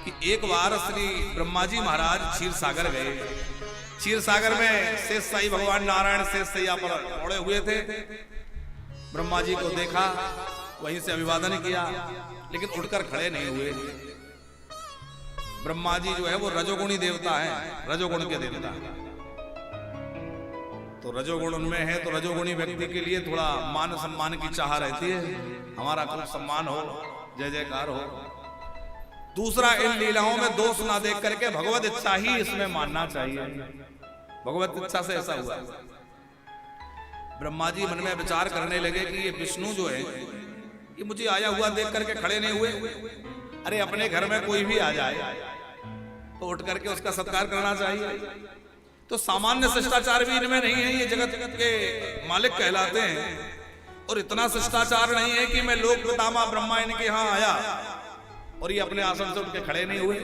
कि एक बार श्री ब्रह्मा जी महाराज क्षीर सागर गए। क्षीर सागर में शेष साई भगवान नारायण शेष सैया पर ओढ़े हुए थे। ब्रह्मा जी को देखा, वहीं से अभिवादन किया, लेकिन उठकर खड़े नहीं हुए। ब्रह्मा जी जो है वो रजोगुणी देवता है, रजोगुण के देवता। तो रजोगुण उनमें है, तो रजोगुणी व्यक्ति के लिए थोड़ा मान सम्मान की चाह रहती है, हमारा खूब सम्मान हो, जय जयकार हो। दूसरा, इन लीलाओं में दोष ना देख करके भगवत इच्छा ही इसमें मानना चाहिए। भगवत इच्छा से ऐसा हुआ। ब्रह्मा जी मन में विचार करने लगे कि ये विष्णु जो है ये मुझे आया हुआ देख करके खड़े नहीं हुए। अरे अपने घर में कोई भी आ जाए तो उठ करके उसका सत्कार करना चाहिए। तो सामान्य शिष्टाचार भी इनमें नहीं है, ये जगत के मालिक कहलाते हैं। और इतना शिष्टाचार नहीं है कि मैं लोक पितामह ब्रह्मा इनके यहाँ आया और ये अपने आसन से उठ के खड़े नहीं हुए।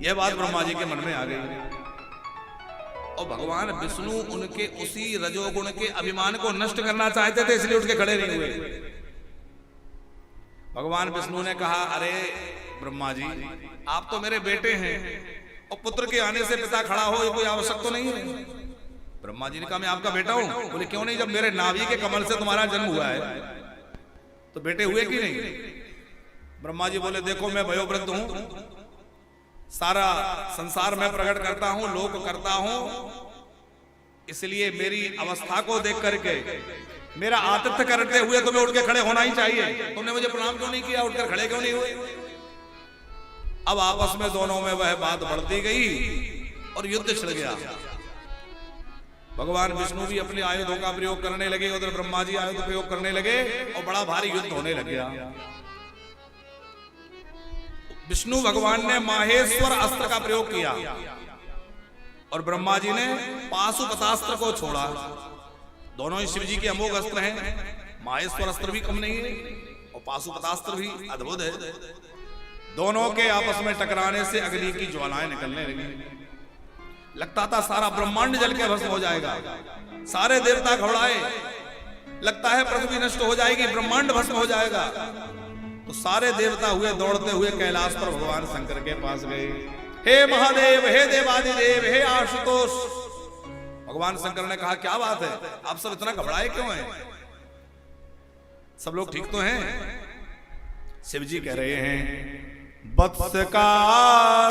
यह बात ब्रह्मा जी के मन में आ गई। और भगवान विष्णु उनके उसी रजोगुण के अभिमान को नष्ट करना चाहते थे, इसलिए उठ के खड़े नहीं हुए। भगवान विष्णु ने कहा, अरे ब्रह्मा जी, आप तो मेरे बेटे हैं और पुत्र के आने से पिता खड़ा हो, ये कोई आवश्यक तो नहीं है। ब्रह्मा जी ने कहा, मैं आपका बेटा हूं। बोले, क्यों नहीं, जब मेरे नाभि के कमल से तुम्हारा जन्म हुआ है तो बेटे हुए कि नहीं? ब्रह्मा जी बोले, देखो मैं वयोवृद्ध हूं, सारा संसार में प्रकट करता हूं, लोक करता हूं, इसलिए मेरी अवस्था को देख करके मेरा आतिथ्य करते हुए तुम्हें उठ के खड़े होना ही चाहिए। तुमने मुझे प्रणाम क्यों नहीं किया, उठकर खड़े क्यों नहीं हुए? अब आपस में दोनों में वह बात बढ़ती गई और युद्ध छिड़ गया। भगवान विष्णु भी अपने आयुधों का प्रयोग करने लगे, उधर ब्रह्मा जी आयुध प्रयोग करने लगे और बड़ा भारी युद्ध होने लग गया। विष्णु भगवान ने माहेश्वर अस्त्र का प्रयोग किया और ब्रह्मा जी ने पाशुपतास्त्र को छोड़ा। दोनों ही शिव जी के अमोघ अस्त्र हैं। माहेश्वर अस्त्र भी कम नहीं है और पाशुपतास्त्र भी अद्भुत है। दोनों के आपस में टकराने से अग्नि की ज्वालाएं निकलने लगी। लगता था सारा ब्रह्मांड जल के भस्म हो जाएगा, सारे देवता घबराए, लगता है पृथ्वी नष्ट हो जाएगी, ब्रह्मांड भस्म हो जाएगा। तो सारे देवता हुए दौड़ते हुए कैलाश पर भगवान शंकर के पास गए। हे महादेव, हे देवादिदेव, हे आशुतोष। भगवान शंकर ने कहा, क्या बात है, आप सब इतना घबराए क्यों हैं? सब लोग ठीक तो हैं? शिव जी कह रहे हैं, वत्स का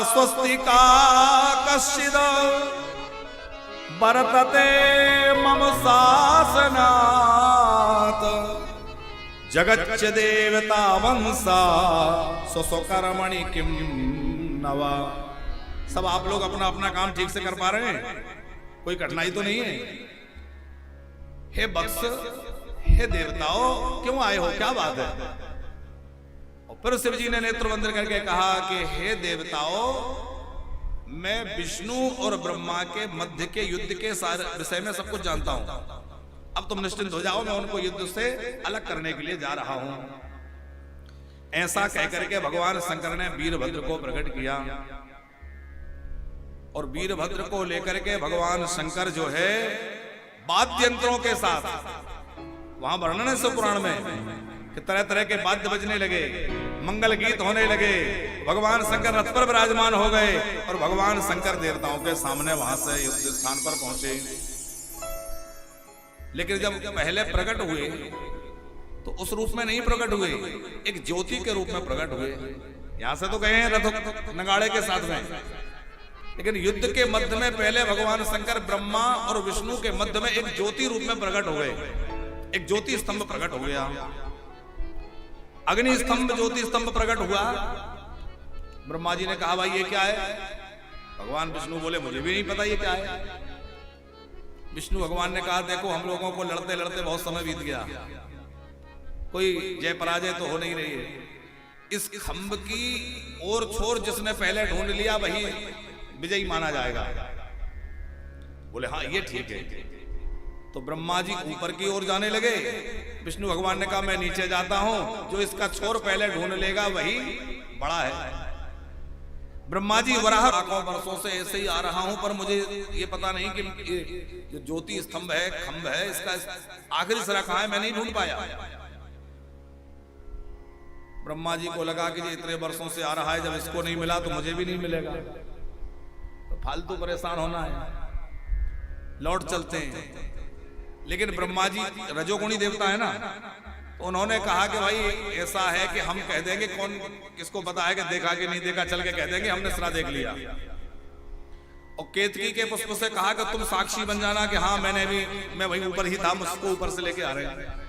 स्वस्तिका कश्चिद बरतते मम शासनात् जगच्च देवता वंसा स्वस्वकर्मणि किम नवा। सब आप लोग अपना अपना काम ठीक से कर पा रहे हैं, कोई कठिनाई तो नहीं है? हे वत्स, हे देवताओं, क्यों आए हो, क्या बात है? और फिर शिव जी ने नेत्र बंद करके कहा कि हे देवताओं, मैं विष्णु और ब्रह्मा के मध्य के युद्ध के सारे विषय में सब कुछ जानता हूं। अब तुम निश्चिंत हो जाओ, मैं उनको युद्ध से अलग करने के लिए जा रहा हूं। ऐसा कहकर के भगवान शंकर ने वीरभद्र को प्रकट किया और वीरभद्र को लेकर के भगवान शंकर जो है वाद्य यंत्रों के साथ, वहां वर्णन है शिव पुराण में कि तरह तरह के वाद्य बजने लगे, मंगल गीत होने लगे, भगवान शंकर रथ पर विराजमान हो गए और भगवान शंकर देवताओं के सामने वहां से युद्ध स्थान पर पहुंचे। लेकिन जब पहले प्रकट हुए तो उस रूप में नहीं प्रकट हुए, एक ज्योति के रूप में प्रकट हुए। यहां से तो गए हैं रथ नगाड़े के साथ में, लेकिन युद्ध के मध्य में पहले भगवान शंकर ब्रह्मा और विष्णु के मध्य में एक ज्योति रूप में प्रकट हो गए। एक ज्योति स्तंभ प्रकट हो गया, अग्नि स्तंभ, ज्योति स्तंभ प्रकट हुआ। ब्रह्मा जी ने कहा, भाई ये क्या है? भगवान विष्णु बोले, मुझे भी नहीं पता ये क्या है। विष्णु भगवान ने कहा, देखो हम लोगों को लड़ते लड़ते बहुत समय बीत गया, कोई जय पराजय तो हो नहीं रही है। इस खंभ की ओर छोर जिसने पहले ढूंढ लिया वही विजयी माना जाएगा। बोले, हाँ ये ठीक है। तो ब्रह्मा जी ऊपर की ओर जाने लगे। विष्णु भगवान ने कहा, मैं नीचे जाता हूं, जो इसका छोर पहले ढूंढ लेगा वही बड़ा है। ब्रह्मा जी वराह लाखों वर्षों से ऐसे ही आ रहा हूं, पर मुझे ये पता नहीं कि जो ज्योति स्तंभ है, खंभ है, इसका आखिरी सिरा कहां है, मैं नहीं ढूंढ पाया। ब्रह्मा जी को लगा कि ये इतने वर्षों से आ रहा है, जब इसको नहीं मिला तो मुझे भी नहीं मिलेगा, तो फालतू परेशान होना है, लौट चलते हैं। लेकिन ब्रह्मा जी रजोगुणी देवता है ना, तो उन्होंने कहा कि भाई ऐसा है कि हम कह देंगे, कौन किसको पता है कि देखा कि नहीं देखा, चल के कह देंगे हमने सरा देख लिया। और केतकी के पुष्प से कहा कि तुम साक्षी बन जाना कि हाँ मैं वहीं ऊपर ही था, मुझको ऊपर से लेके आ रहे हैं।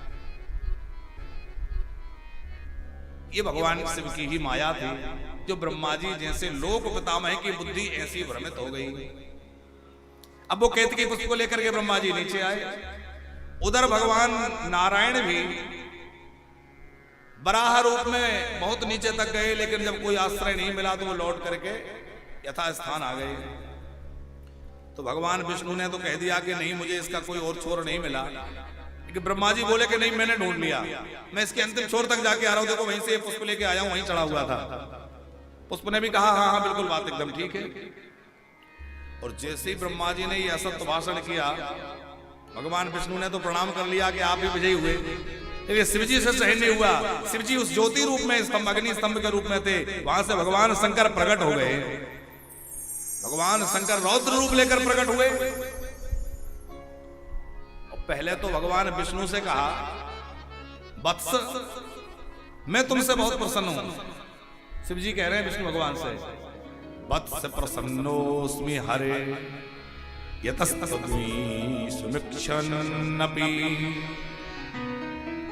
ये भगवान शिव की ही माया थी, जो ब्रह्मा जी जैसे लोक पितामह की बुद्धि ऐसी भ्रमित हो गई। अब वो केतकी पुष्प को लेकर के ब्रह्मा जी नीचे आए। उधर भगवान नारायण भी बराह रूप में बहुत नीचे तक गए, लेकिन जब कोई आश्रय नहीं मिला तो वो लौट करके यथा स्थान आ गए। तो भगवान विष्णु ने तो कह दिया कि नहीं, मुझे इसका कोई और छोर नहीं मिला। कि ब्रह्मा जी बोले कि नहीं, मैंने ढूंढ लिया, मैं इसके अंतिम छोर तक जाके आ रहा हूं, देखो वहीं से पुष्प लेके आया हूं, वहीं चढ़ा हुआ था। पुष्प ने भी कहा हाँ हाँ बिल्कुल, बात एकदम ठीक है। और जैसे ही ब्रह्मा जी ने ये असत्य भाषण किया, भगवान विष्णु ने तो प्रणाम कर लिया कि आप ही विजयी हुए, लेकिन शिवजी से सहन नहीं हुआ। शिवजी उस ज्योति रूप में स्तंभ, अग्नि स्तंभ के रूप में थे, वहां से भगवान शंकर प्रकट हो गए। भगवान शंकर रौद्र रूप लेकर प्रकट हुए। और पहले तो भगवान विष्णु से कहा, वत्स मैं तुमसे बहुत प्रसन्न हूं। शिवजी कह रहे हैं विष्णु भगवान से, वत्स प्रसन्नोस्मि हरे यतस्तस्मि सुमिक्षन्नपि।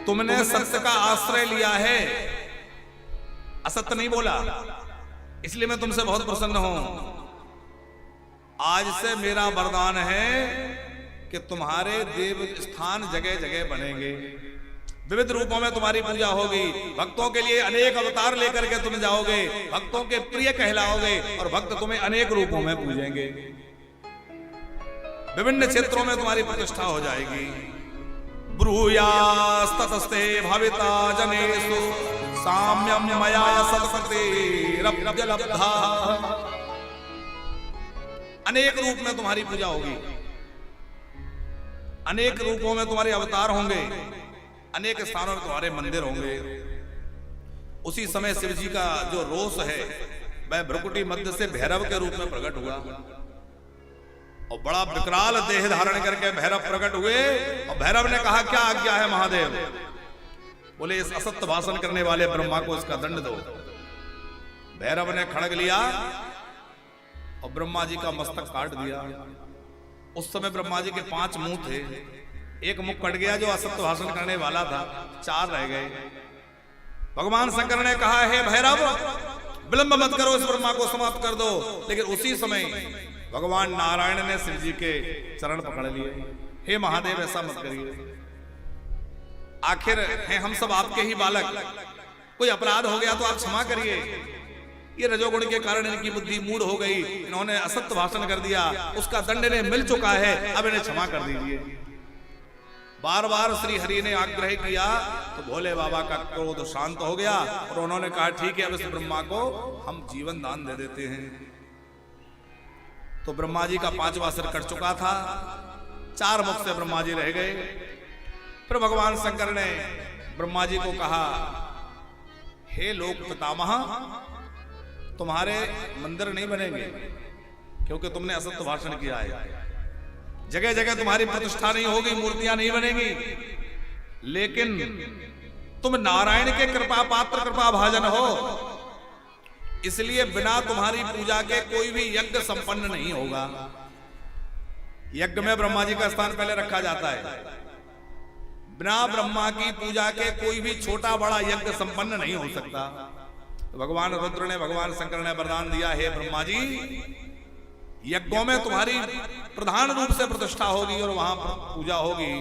तुमने सत्य का आश्रय लिया है, असत्य नहीं बोला, इसलिए मैं तुमसे बहुत प्रसन्न हूं। आज से मेरा वरदान है कि तुम्हारे देव स्थान जगह जगह बनेंगे, विविध रूपों में तुम्हारी पूजा होगी, भक्तों के लिए अनेक अवतार लेकर के तुम जाओगे, भक्तों के प्रिय कहलाओगे और भक्त तुम्हें अनेक रूपों में पूजेंगे, विभिन्न क्षेत्रों में तुम्हारी प्रतिष्ठा हो जाएगी। ब्रूयास्ततस्ते भविता जनेषु साम्यं मया सत्कृतेरप्यलब्धा। अनेक रूप में तुम्हारी पूजा होगी, अनेक रूपों में तुम्हारे अवतार होंगे, अनेक स्थानों में तुम्हारे मंदिर होंगे। उसी समय शिव जी का जो रोष है वह भ्रुकुटी मध्य से भैरव के रूप में प्रकट हुआ और बड़ा विकराल देह धारण करके भैरव प्रकट हुए। और भैरव ने कहा, क्या आज्ञा है महादेव? बोले, इस असत्य भाषण करने वाले ब्रह्मा को इसका दंड दो। भैरव ने खड़ग लिया और ब्रह्मा जी का मस्तक काट दिया। उस समय ब्रह्मा जी के 5 मुंह थे, एक मुख कट गया जो असत्य भाषण करने वाला था, 4 रह गए। भगवान शंकर ने कहा, हे भैरव विलंब मत करो, इस ब्रह्मा को समाप्त कर दो। लेकिन उसी समय भगवान नारायण ने शिव जी के चरण पकड़ लिए। हे महादेव, ऐसा मत करिए, आखिर हैं हम सब आपके ही बालक, कोई अपराध हो गया तो आप क्षमा करिए। ये रजोगुण के कारण इनकी बुद्धि मूढ़ हो गई, इन्होंने असत्य भाषण कर दिया, उसका दंड इन्हें मिल चुका है, अब इन्हें क्षमा कर दीजिए। बार बार श्री हरि ने आग्रह किया तो भोले बाबा का क्रोध शांत हो गया और उन्होंने कहा, ठीक है, अब इस ब्रह्मा को हम जीवन दान दे देते हैं। तो ब्रह्मा जी का 5वां सिर कट चुका था, 4 मुख से ब्रह्मा जी रह गए। फिर भगवान शंकर ने ब्रह्मा जी को कहा, हे लोक पितामह, तुम्हारे मंदिर नहीं बनेंगे क्योंकि तुमने असत्य भाषण किया है, जगह जगह तुम्हारी प्रतिष्ठा नहीं होगी, मूर्तियां नहीं बनेगी, लेकिन तुम नारायण के कृपा पात्र, कृपा भाजन हो, इसलिए बिना तुम्हारी पूजा के कोई भी यज्ञ संपन्न नहीं होगा। यज्ञ में ब्रह्मा जी का स्थान पहले रखा जाता है, बिना ब्रह्मा की पूजा के कोई भी छोटा बड़ा यज्ञ संपन्न नहीं हो सकता। तो भगवान रुद्र ने, भगवान शंकर ने वरदान दिया, हे ब्रह्मा जी, यज्ञों में तुम्हारी प्रधान रूप से प्रतिष्ठा होगी और वहां पूजा होगी,